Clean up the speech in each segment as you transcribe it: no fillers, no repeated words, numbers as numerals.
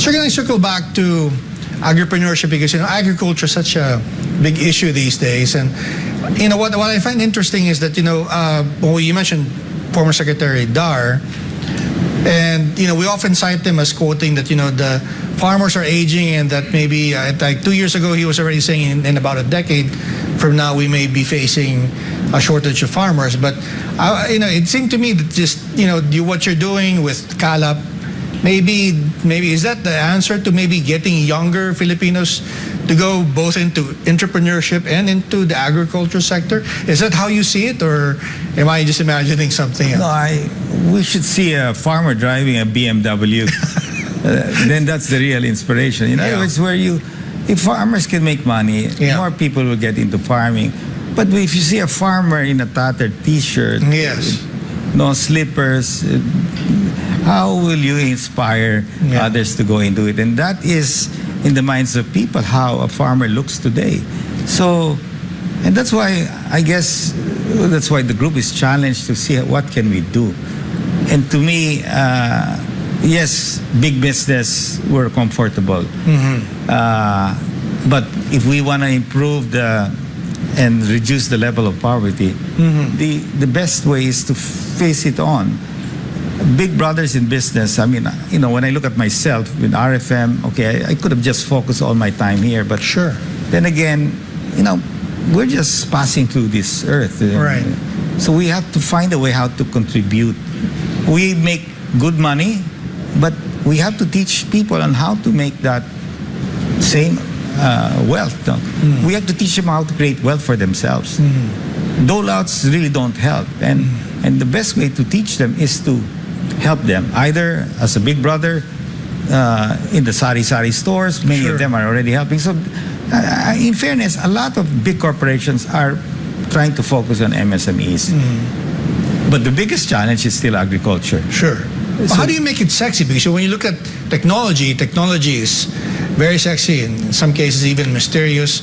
So can I circle back to agripreneurship, because agriculture is such a big issue these days, and what I find interesting is that well, you mentioned former Secretary Dar, and we often cite them as quoting that the farmers are aging, and that maybe like 2 years ago he was already saying in about a decade from now we may be facing a shortage of farmers. But it seemed to me that just what you're doing with Calap, maybe is that the answer to maybe getting younger Filipinos to go both into entrepreneurship and into the agriculture sector? Is that how you see it, or am I just imagining something else? No, we should see a farmer driving a BMW. Then that's the real inspiration. In other words, if farmers can make money, more people will get into farming. But if you see a farmer in a tattered T-shirt, no slippers, how will you inspire others to go into it? And that is in the minds of people how a farmer looks today. So, and that's why I guess that's why the group is challenged to see what can we do. And to me, yes, big business, we're comfortable. But if we want to improve and reduce the level of poverty, the best way is to face it on. Big brothers in business, I mean, when I look at myself with RFM, okay, I could have just focused all my time here, but then again, we're just passing through this earth. Right. So we have to find a way how to contribute. We make good money, but we have to teach people on how to make that same wealth. We have to teach them how to create wealth for themselves. Dole-outs really don't help, and the best way to teach them is to help them either as a big brother in the sari-sari stores. Many of them are already helping. So in fairness, a lot of big corporations are trying to focus on MSMEs. But the biggest challenge is still agriculture. Well, how do you make it sexy? Because when you look at technology is very sexy, in some cases even mysterious.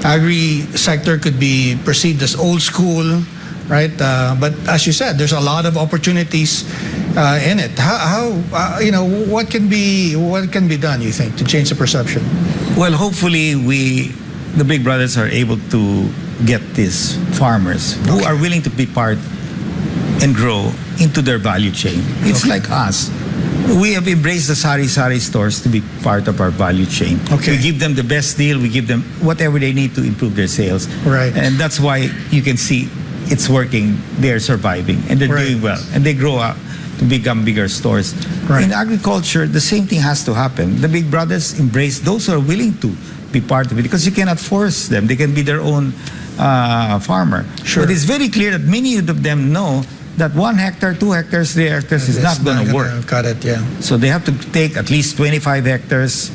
Agri sector could be perceived as old school, right? But as you said, there's a lot of opportunities in it. What can be done, you think, to change the perception? Well, hopefully the big brothers are able to get these farmers who are willing to be part and grow into their value chain. It's like us. We have embraced the sari-sari stores to be part of our value chain. We give them the best deal. We give them whatever they need to improve their sales. Right. And that's why you can see it's working. They're surviving and they're doing well. And they grow up to become bigger stores. In agriculture, the same thing has to happen. The big brothers embrace those who are willing to be part of it, because you cannot force them. They can be their own farmer. But it's very clear that many of them know that 1 hectare, 2 hectares, 3 hectares is not going to work. Got it, So they have to take at least 25 hectares,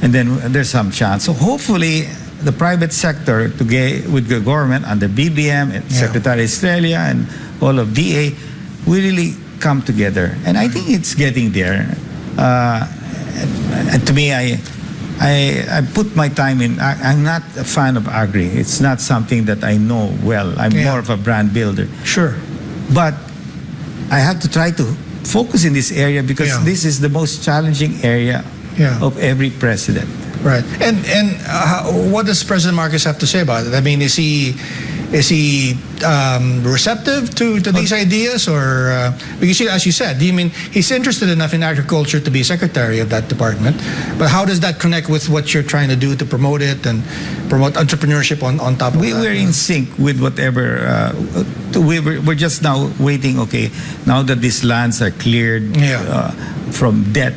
and then there's some chance. So hopefully, the private sector, with the government under BBM and Secretary Estrella and all of DA, we really come together. And I think it's getting there. And to me, I put my time in. I'm not a fan of agri. It's not something that I know well. I'm more of a brand builder. But I have to try to focus in this area because this is the most challenging area of every president. Right. And what does President Marcos have to say about it? I mean, is he receptive to these ideas, or because as you said, he's interested enough in agriculture to be secretary of that department, but how does that connect with what you're trying to do to promote it and promote entrepreneurship on top of that? We're in sync with whatever. We're just now waiting. Okay, now that these lands are cleared from debt,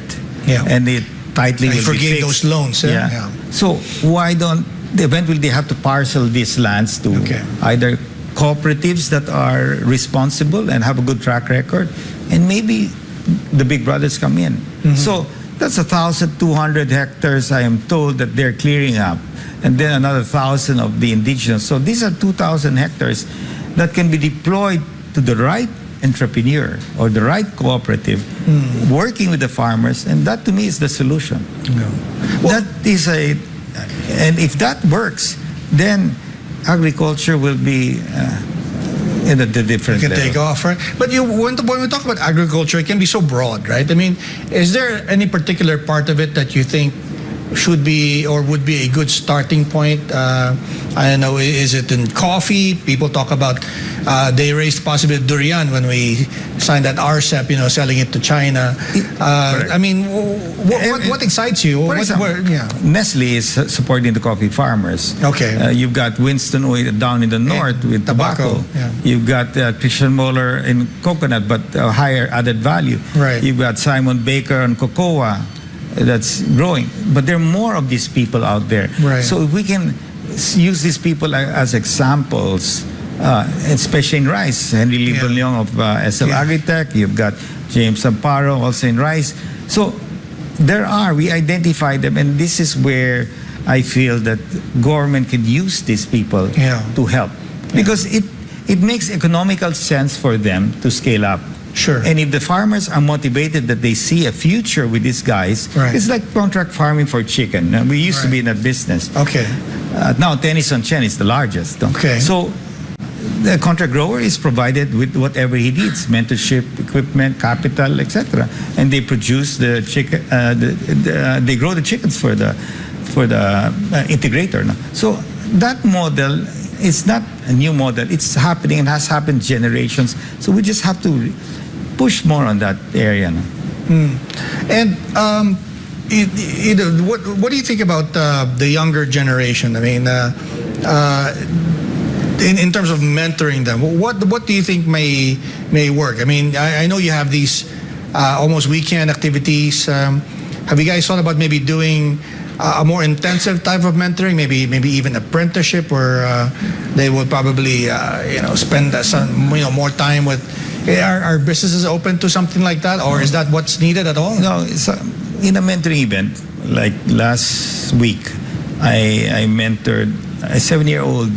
and the titling will be fixed. Those loans. So why don't eventually they have to parcel these lands to either cooperatives that are responsible and have a good track record, and maybe the big brothers come in. So that's 1,200 hectares, I am told, that they're clearing up, and then another 1,000 of the indigenous. So these are 2,000 hectares that can be deployed to the right entrepreneur or the right cooperative working with the farmers, and that to me is the solution. Well, and if that works, then agriculture will be in the different can level. take off, right? But when we talk about agriculture, it can be so broad, right? I mean, is there any particular part of it that you think should be or would be a good starting point? I don't know, is it in coffee? People talk about, they raised possibly durian when we signed that RCEP, selling it to China. I mean, what excites you? For example, Nestle is supporting the coffee farmers. Okay. You've got Winston Oil down in the north with tobacco. Yeah. You've got Christian Moeller in coconut, but higher added value. Right. You've got Simon Baker on cocoa that's growing. But there are more of these people out there. Right. So if we can use these people as examples, especially in rice. Henry Lee Leong of SL Agritech. You've got James Amparo also in rice. So we identify them, and this is where I feel that government can use these people to help. Because it makes economical sense for them to scale up. Sure. And if the farmers are motivated that they see a future with these guys, it's like contract farming for chicken. Now, we used to be in that business. Okay. Now Tennyson Chen is the largest. Okay. So the contract grower is provided with whatever he needs: mentorship, equipment, capital, etc. And they produce the chicken. They grow the chickens for the integrator. No? So that model is not a new model. It's happening and has happened generations. So we just have to push more on that area. No? And what do you think about the younger generation? I mean, in terms of mentoring them, what do you think may work? I mean, I know you have these almost weekend activities. Have you guys thought about maybe doing a more intensive type of mentoring, maybe even apprenticeship, where they would probably spend some more time with? Are businesses open to something like that, or is that what's needed at all? No, in a mentoring event like last week, I mentored a 7-year-old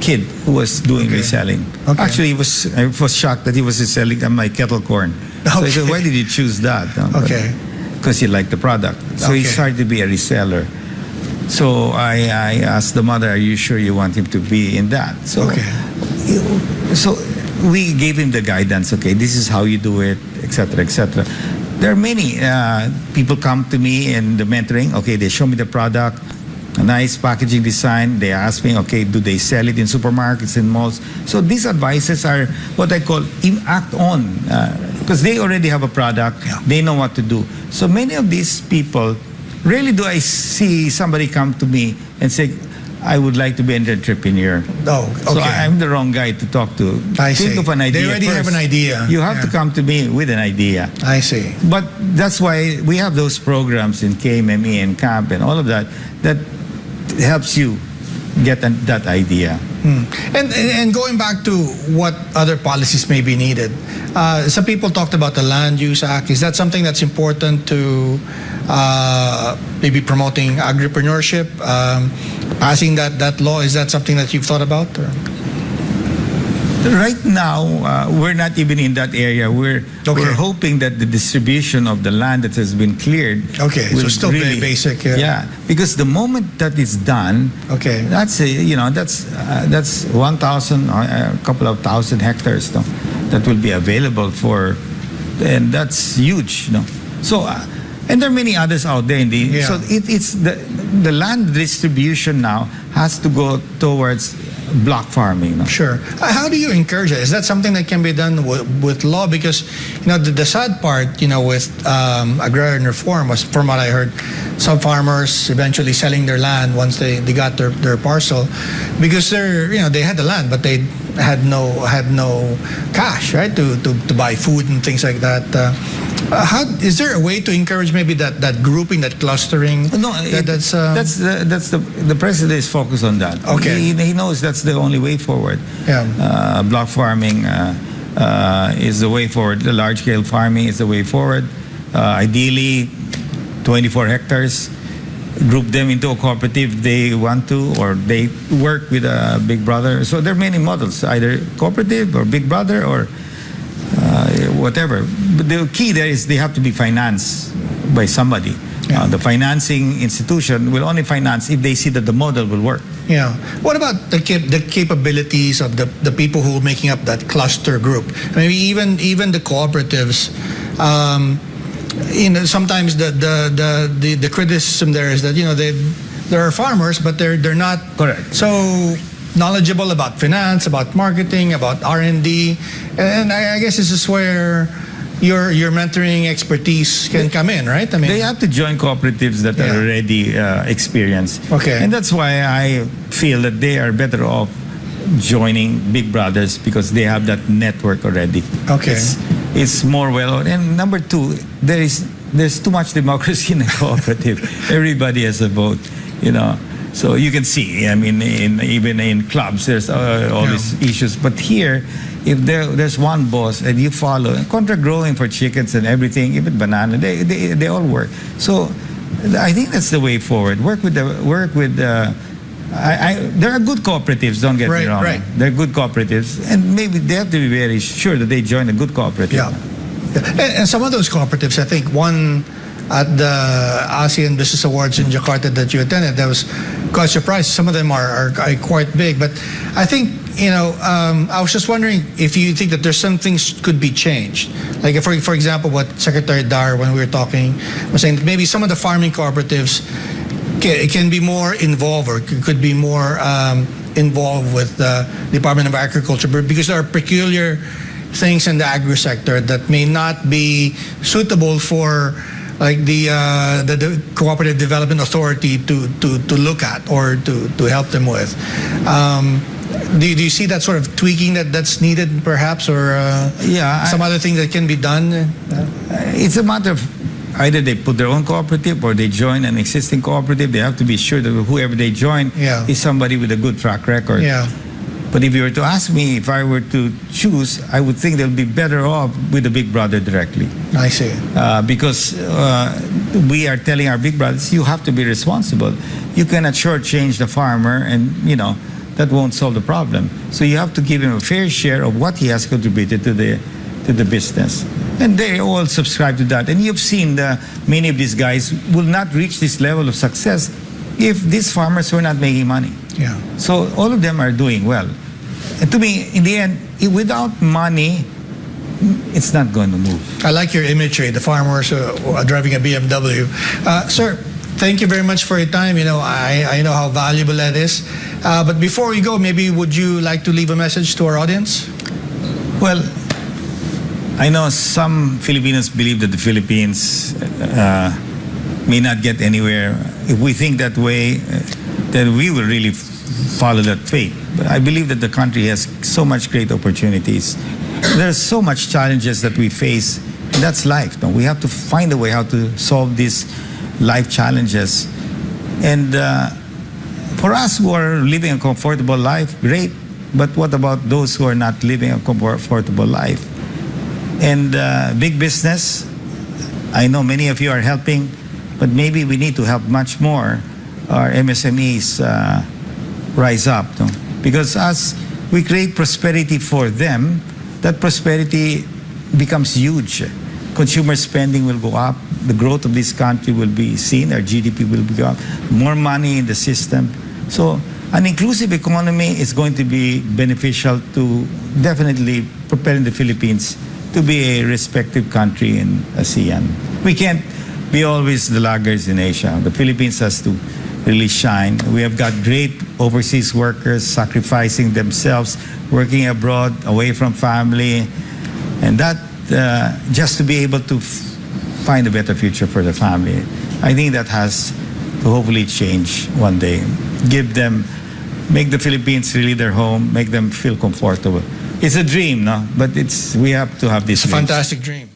kid who was doing reselling. Okay. Actually, I was shocked that he was selling my kettle corn. So I said, "Why did you choose that?" Okay. Because he liked the product. So he started to be a reseller. So I asked the mother, "Are you sure you want him to be in that?" So, so we gave him the guidance. Okay, this is how you do it, etc., etc. There are many people come to me in the mentoring. Okay, they show me the product, a nice packaging design. They ask me, okay, do they sell it in supermarkets and malls? So these advices are what I call act on, because they already have a product. They know what to do. So many of these people, rarely do I see somebody come to me and say, I would like to be an entrepreneur. Oh, okay. So I'm the wrong guy to talk to. Think of an idea. They already first. have an idea. You have to come to me with an idea. I see. But that's why we have those programs in KMME and CAMP and all of that helps you get that idea. And going back to what other policies may be needed, some people talked about the Land Use Act. Is that something that's important to maybe promoting agripreneurship? Passing that law, is that something that you've thought about? Or? Right now, we're not even in that area. We're hoping that the distribution of the land that has been cleared. Okay, so still very basic. Yeah, because the moment that it's done, that's that's 1,000, a couple of thousand hectares that will be available for, and that's huge. So. And there are many others out there. So it's the land distribution now has to go towards block farming. Sure. How do you encourage it? Is that something that can be done with law? Because the sad part, with agrarian reform was, from what I heard, some farmers eventually selling their land once they got their parcel, because they had the land, but they had no cash, right, to buy food and things like that. Is there a way to encourage maybe that grouping, that clustering? No, that's the president is focused on that. Okay, he knows that's the only way forward. Yeah, block farming is the way forward. The large scale farming is the way forward. Ideally, 24 hectares. Group them into a cooperative if they want to, or they work with a big brother. So there are many models, either cooperative or big brother or whatever. But the key there is they have to be financed by somebody. Yeah. The financing institution will only finance if they see that the model will work. Yeah. What about the capabilities of the people who are making up that cluster group? Maybe even the cooperatives. Sometimes the criticism there is that there are farmers, but they're not Correct. so knowledgeable about finance, about marketing, about R&D, and I guess this is where your mentoring expertise can come in, right? I mean, they have to join cooperatives that are already experienced. Okay. And that's why I feel that they are better off joining Big Brothers because they have that network already. Okay. It's more well. And number two, there's too much democracy in a cooperative. Everybody has a vote, So you can see, I mean, even in clubs, there's all these issues. But here, if there's one boss and you follow, and contract growing for chickens and everything, even banana, they all work. So I think that's the way forward. There are good cooperatives, don't get me wrong. Right. There are good cooperatives, and maybe they have to be very sure that they join a good cooperative. Yeah. And some of those cooperatives, I think one at the Asean Business Awards in Jakarta that you attended, that was quite surprised. Some of them are quite big, but I think I was just wondering if you think that there's some things could be changed. Like for example, what Secretary Dar, when we were talking, was saying that maybe some of the farming cooperatives can be more involved or could be more involved with the Department of Agriculture, because there are peculiar things in the agri sector that may not be suitable for like the Cooperative Development Authority to look at or to help them with. Do you see that sort of tweaking that's needed perhaps, or some other things that can be done? It's a matter of either they put their own cooperative or they join an existing cooperative. They have to be sure that whoever they join is somebody with a good track record. Yeah. But if you were to ask me if I were to choose, I would think they'll be better off with the Big Brother directly. I see. Because we are telling our Big Brothers, you have to be responsible. You cannot shortchange the farmer, and that won't solve the problem. So you have to give him a fair share of what he has contributed to the business. And they all subscribe to that. And you've seen many of these guys will not reach this level of success if these farmers were not making money. Yeah. So all of them are doing well. And to me, in the end, without money, it's not going to move. I like your imagery, the farmers driving a BMW. Sir, thank you very much for your time. I know how valuable that is. But before we go, maybe would you like to leave a message to our audience? Well, I know some Filipinos believe that the Philippines may not get anywhere. If we think that way, then we will really follow that fate. But I believe that the country has so much great opportunities. There's so much challenges that we face. And that's life. We have to find a way how to solve these life challenges. And for us who are living a comfortable life, great. But what about those who are not living a comfortable life? And big business, I know many of you are helping, but maybe we need to help much more our MSMEs rise up. Because as we create prosperity for them, that prosperity becomes huge. Consumer spending will go up, the growth of this country will be seen, our GDP will go up, more money in the system. So an inclusive economy is going to be beneficial to definitely propelling the Philippines to be a respected country in ASEAN. We can't be always the laggards in Asia. The Philippines has to really shine. We have got great overseas workers sacrificing themselves, working abroad, away from family, and that just to be able to find a better future for the family. I think that has to hopefully change one day. Make the Philippines really their home, make them feel comfortable. It's a dream, no? But we have to have this. It's a fantastic dream.